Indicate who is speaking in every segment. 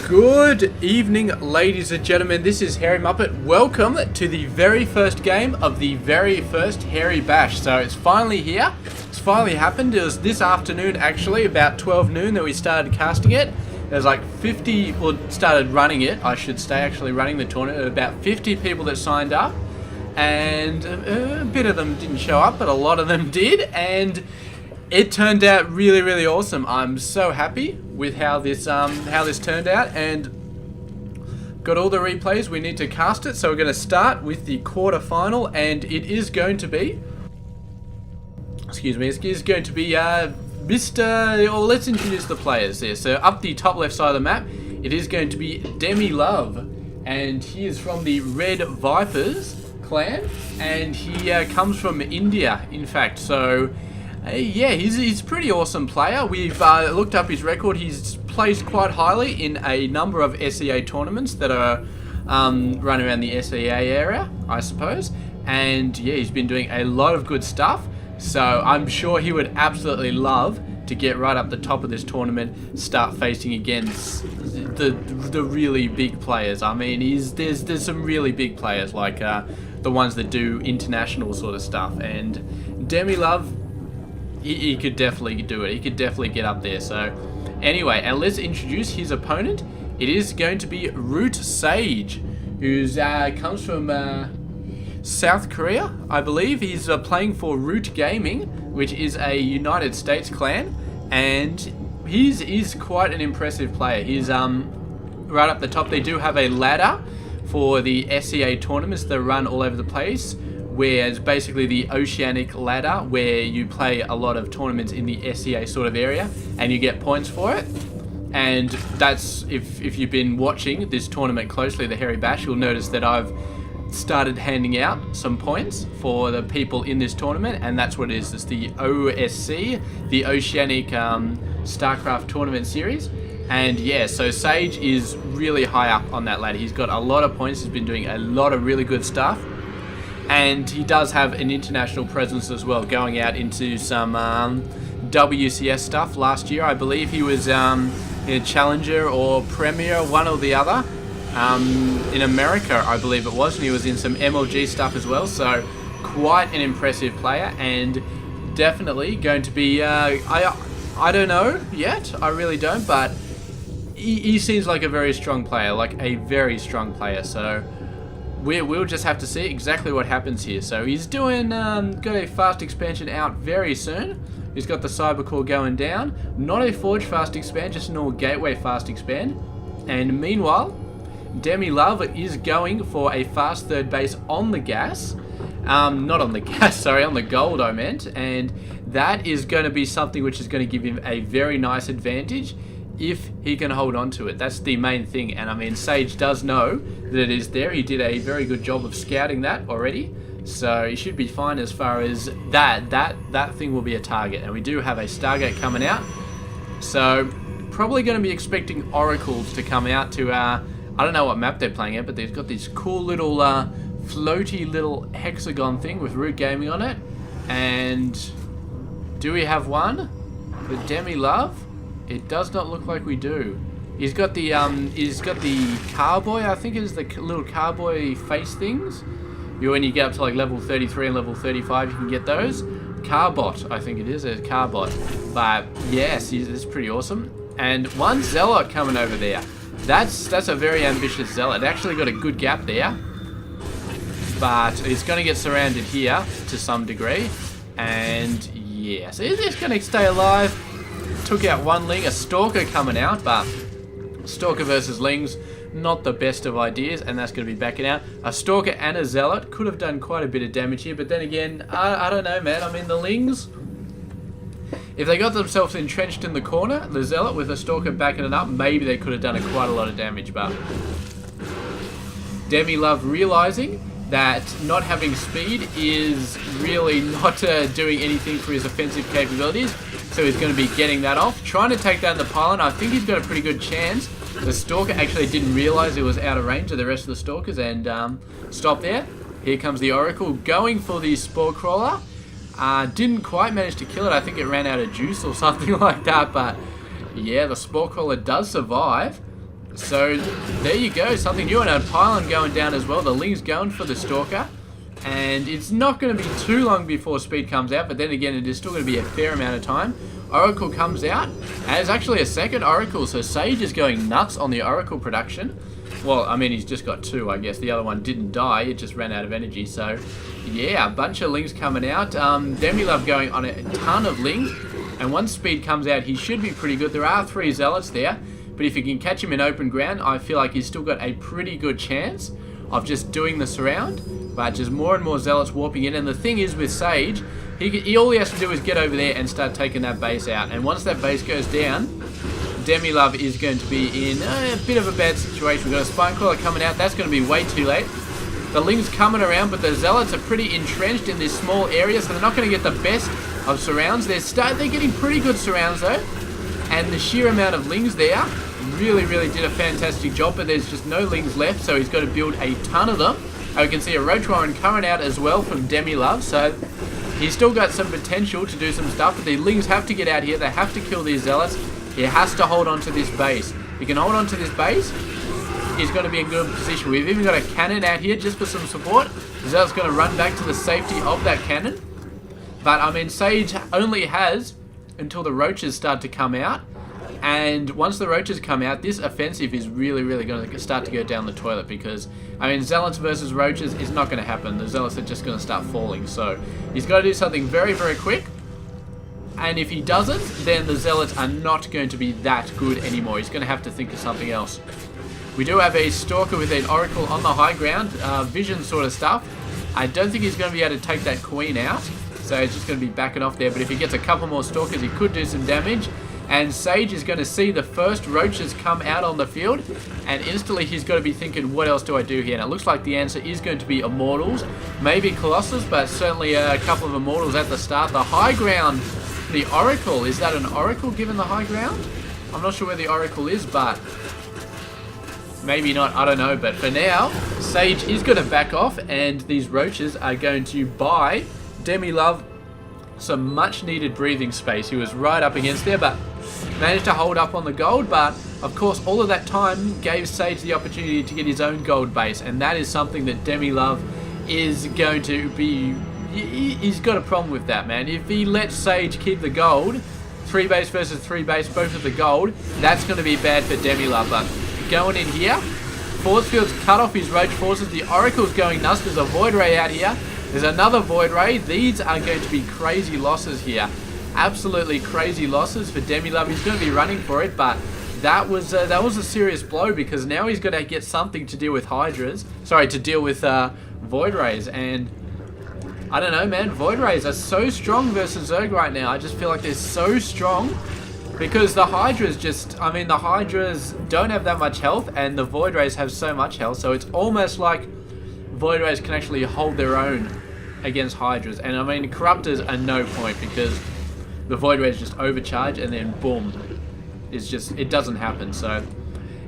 Speaker 1: Good evening, ladies and gentlemen. This is Hairy Muppet. Welcome to the very first game of the very first Hairy Bash. So it's finally here. It's finally happened. It was this afternoon, actually, about 12 noon that we started casting it. There's like 50, well, started running it, I should say, actually running the tournament. About 50 people that signed up. And a bit of them didn't show up, but a lot of them did. And it turned out really awesome. I'm so happy with how this turned out, and got all the replays. We need to cast it, so we're going to start with the quarterfinal, and it is going to be, it is going to be Mr. Or let's introduce the players there. So up the top left side of the map, it is going to be DemiLove, and he is from the Red Vipers clan, and he comes from India, in fact. So yeah, he's a pretty awesome player. We've looked up his record. He's placed quite highly in a number of SEA tournaments that are run around the SEA area, I suppose. And yeah, he's been doing a lot of good stuff. So I'm sure he would absolutely love to get right up the top of this tournament, start facing against the really big players. I mean, there's some really big players, like the ones that do international sort of stuff. And DemiLove, he could definitely do it. He could definitely get up there. So anyway, and let's introduce his opponent. It is going to be Root Sage, who comes from South Korea, I believe. He's playing for Root Gaming, which is a United States clan, and he's quite an impressive player. He's right up the top. They do have a ladder for the SEA tournaments that run all over the place, where it's basically the oceanic ladder, where you play a lot of tournaments in the SEA sort of area and you get points for it. And that's, if you've been watching this tournament closely, the Hairy Bash, you'll notice that I've started handing out some points for the people in this tournament, and that's what it is. It's the OSC, the Oceanic Starcraft Tournament Series. And yeah, so Sage is really high up on that ladder. He's got a lot of points. He's been doing a lot of really good stuff. And he does have an international presence as well, going out into some WCS stuff. Last year, I believe he was in a Challenger or Premier, one or the other, in America, I believe it was. And he was in some MLG stuff as well. So quite an impressive player, and definitely going to be, I don't know yet, I really don't, but he seems like a very strong player, So we'll just have to see exactly what happens here. So he's doing, got a fast expansion out very soon. He's got the cyber core going down. Not a forge fast expand, just a normal gateway fast expand. And meanwhile, DemiLove is going for a fast third base on the gas. Not on the gas, sorry, on the gold I meant. And that is going to be something which is going to give him a very nice advantage if he can hold on to it. That's the main thing. And I mean, Sage does know that it is there. He did a very good job of scouting that already, so he should be fine as far as that thing will be a target. And we do have a Stargate coming out, so probably going to be expecting oracles to come out to I don't know what map they're playing at, but they've got this cool little floaty little hexagon thing with Root Gaming on it. And do we have one for DemiLove? It does not look like we do. He's got the carboy, I think it is the little carboy face things. When you get up to like level 33 and level 35, you can get those. Carbot, I think it is, a carbot. But yes, it's pretty awesome. And one zealot coming over there. That's a very ambitious zealot. It actually got a good gap there, but he's going to get surrounded here to some degree. And yeah, so he's just going to stay alive. Took out one Ling, a Stalker coming out, but Stalker versus Lings, not the best of ideas, and that's going to be backing out. A Stalker and a Zealot could have done quite a bit of damage here, but then again, I don't know, man. I mean, the Lings, if they got themselves entrenched in the corner, the Zealot with a Stalker backing it up, maybe they could have done quite a lot of damage, but DemiLove realizing that not having speed is really not doing anything for his offensive capabilities. So he's going to be getting that off, trying to take down the pylon. I think he's got a pretty good chance. The Stalker actually didn't realize it was out of range of the rest of the Stalkers and stopped there. Here comes the Oracle going for the Spore Crawler. Didn't quite manage to kill it. I think it ran out of juice or something like that. But yeah, the Spore Crawler does survive. So there you go, something new, and a pylon going down as well. The Ling's going for the Stalker, and it's not going to be too long before speed comes out, but then again it is still going to be a fair amount of time. Oracle comes out, and it's actually a second Oracle, so Sage is going nuts on the Oracle production. Well, I mean, he's just got two, I guess. The other one didn't die, it just ran out of energy. So, yeah, a bunch of Lings coming out. DemiLove going on a ton of Lings. And once speed comes out, he should be pretty good. There are 3 Zealots there. But if you can catch him in open ground, I feel like he's still got a pretty good chance of just doing the surround. But just more and more Zealots warping in. And the thing is with Sage, all he has to do is get over there and start taking that base out. And once that base goes down, DemiLove is going to be in a bit of a bad situation. We've got a Spinecrawler coming out. That's going to be way too late. The Ling's coming around, but the Zealots are pretty entrenched in this small area, so they're not going to get the best of surrounds. They're getting pretty good surrounds, though. And the sheer amount of Lings there really did a fantastic job, but there's just no Lings left, so he's got to build a ton of them. And we can see a Roach Warren coming out as well from DemiLove, so he's still got some potential to do some stuff, but the Lings have to get out here. They have to kill these Zealots. He has to hold on to this base. If he can hold on to this base, he's going to be in good position. We've even got a cannon out here just for some support. Zealot's going to run back to the safety of that cannon. But, I mean, Sage only has until the roaches start to come out. And once the roaches come out, this offensive is really going to start to go down the toilet. Because, I mean, Zealots versus roaches is not going to happen. The Zealots are just going to start falling. So, he's got to do something very quick. And if he doesn't, then the Zealots are not going to be that good anymore. He's going to have to think of something else. We do have a Stalker with an Oracle on the high ground, vision sort of stuff. I don't think he's going to be able to take that Queen out, so he's just going to be backing off there. But if he gets a couple more Stalkers, he could do some damage. And Sage is going to see the first Roaches come out on the field, and instantly he's got to be thinking, what else do I do here? And it looks like the answer is going to be Immortals, maybe Colossus, but certainly a couple of Immortals at the start. The high ground, the Oracle, is that an Oracle given the high ground? I'm not sure where the Oracle is, but maybe not, I don't know. But for now, Sage is going to back off, and these Roaches are going to buy DemiLove some much needed breathing space. He was right up against there, but managed to hold up on the gold. But of course, all of that time gave Sage the opportunity to get his own gold base, and that is something that DemiLove is going to be... He's got a problem with that, man. If he lets Sage keep the gold, 3 base versus 3 base, both of the gold, that's going to be bad for DemiLove. But going in here, Force Field's cut off his Roach forces. The Oracle's going nuts. There's a Void Ray out here. There's another Void Ray. These are going to be crazy losses here. Absolutely crazy losses for DemiLove. He's going to be running for it, but that was a serious blow, because now he's got to get something to deal with Hydras. Sorry, to deal with Void Rays. And I don't know, man. Void Rays are so strong versus Zerg right now. I just feel like they're so strong, because the Hydras just... I mean, the Hydras don't have that much health, and the Void Rays have so much health. So it's almost like Void Rays can actually hold their own against Hydras. And I mean, Corruptors are no point, because the Void Rays just overcharge, and then boom. It's just... it doesn't happen. So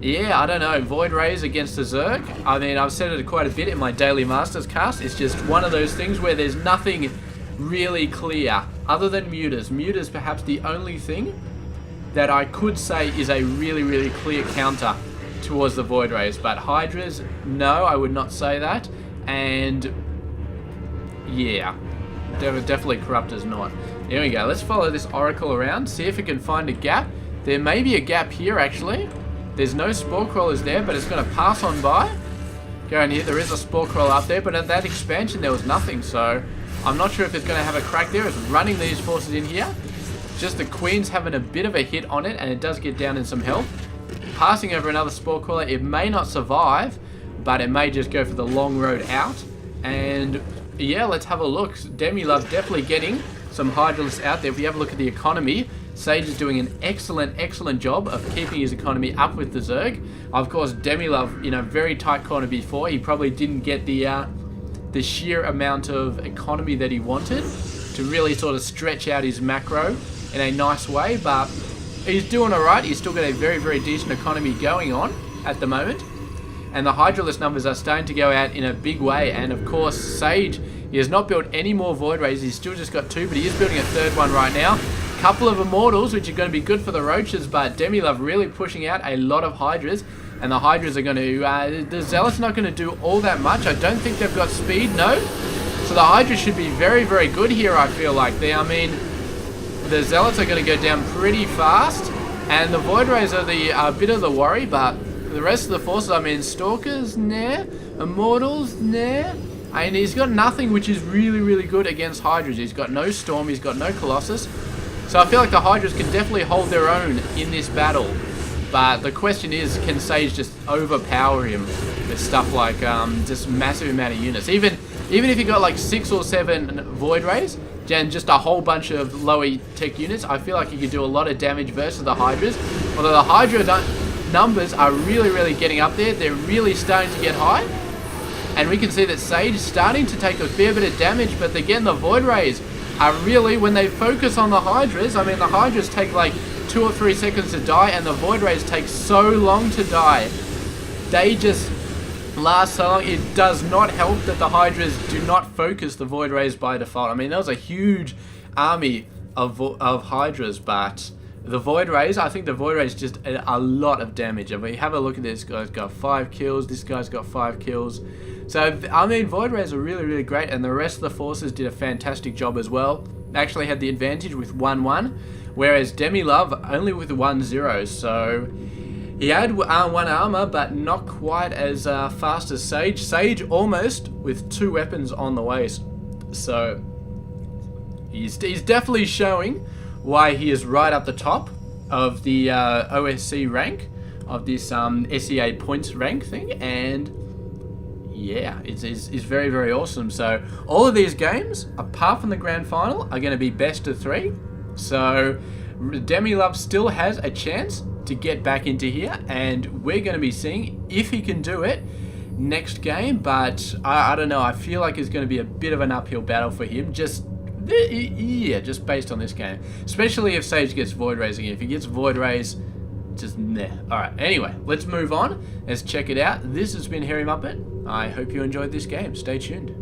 Speaker 1: yeah, I don't know. Void Rays against the Zerg. I mean, I've said it quite a bit in my Daily Masters cast. It's just one of those things where there's nothing really clear other than Mutas. Mutas perhaps the only thing that I could say is a really clear counter towards the Void Rays. But Hydras, no, I would not say that. And yeah, definitely Corruptors not. Here we go. Let's follow this Oracle around, see if we can find a gap. There may be a gap here, actually. There's no Spore Crawlers there, but it's going to pass on by. Go in here, there is a Spore Crawler up there, but at that expansion there was nothing, so I'm not sure if it's going to have a crack there. It's running these forces in here. Just the Queen's having a bit of a hit on it, and it does get down in some health. Passing over another Spore Crawler, it may not survive, but it may just go for the long road out. And yeah, let's have a look. DemiLove definitely getting some Hydralists out there. If we have a look at the economy, Sage is doing an excellent job of keeping his economy up with the Zerg. Of course, DemiLove in a very tight corner before. He probably didn't get the sheer amount of economy that he wanted to really sort of stretch out his macro in a nice way, but he's doing alright. He's still got a very decent economy going on at the moment. And the Hydralist numbers are starting to go out in a big way. And of course, Sage, he has not built any more Void Rays. He's still just got 2, but he is building a 3rd one right now. Couple of Immortals, which are going to be good for the Roaches, but DemiLove really pushing out a lot of Hydras. and the Hydras are going to, the Zealots are not going to do all that much. I don't think they've got speed, no. So the Hydras should be very, very good here, I feel like. I mean, the Zealots are going to go down pretty fast, and the Void Rays are a bit of the worry, but the rest of the forces, I mean, Stalkers, nah. Immortals, nah. And he's got nothing which is really, really good against Hydras. He's got no Storm, he's got no Colossus. So I feel like the Hydras can definitely hold their own in this battle. But the question is, can Sage just overpower him with stuff like just massive amount of units? Even if you got like 6 or 7 Void Rays and just a whole bunch of lower tech units, I feel like he could do a lot of damage versus the Hydras. Although the Hydra numbers are really, really getting up there. They're really starting to get high. And we can see that Sage is starting to take a fair bit of damage. But again, the Void Rays are really, when they focus on the Hydras, I mean, the Hydras take like 2 or 3 seconds to die, and the Void Rays take so long to die. They just last so long. It does not help that the Hydras do not focus the Void Rays by default. I mean, that was a huge army of Hydras, but the Void Rays, I think the Void Rays just a lot of damage. I mean, have a look at this guy's got 5 kills, this guy's got 5 kills. So, I mean, Void Rays are really, really great, and the rest of the forces did a fantastic job as well. They actually had the advantage with 1-1, whereas DemiLove only with 1-0, so he had 1 armor, but not quite as fast as Sage. Sage almost with 2 weapons on the way, so he's definitely showing why he is right up the top of the OSC rank, of this SEA points rank thing, and yeah, it's very, very awesome. So all of these games, apart from the grand final, are going to be best of 3. So DemiLove still has a chance to get back into here, and we're going to be seeing if he can do it next game. But I don't know, I feel like it's going to be a bit of an uphill battle for him, just based on this game, especially if Sage gets Void Rays again. If he gets Void Rays, just nah. Alright, anyway, let's move on. Let's check it out. This has been Hairy Muppet. I hope you enjoyed this game. Stay tuned.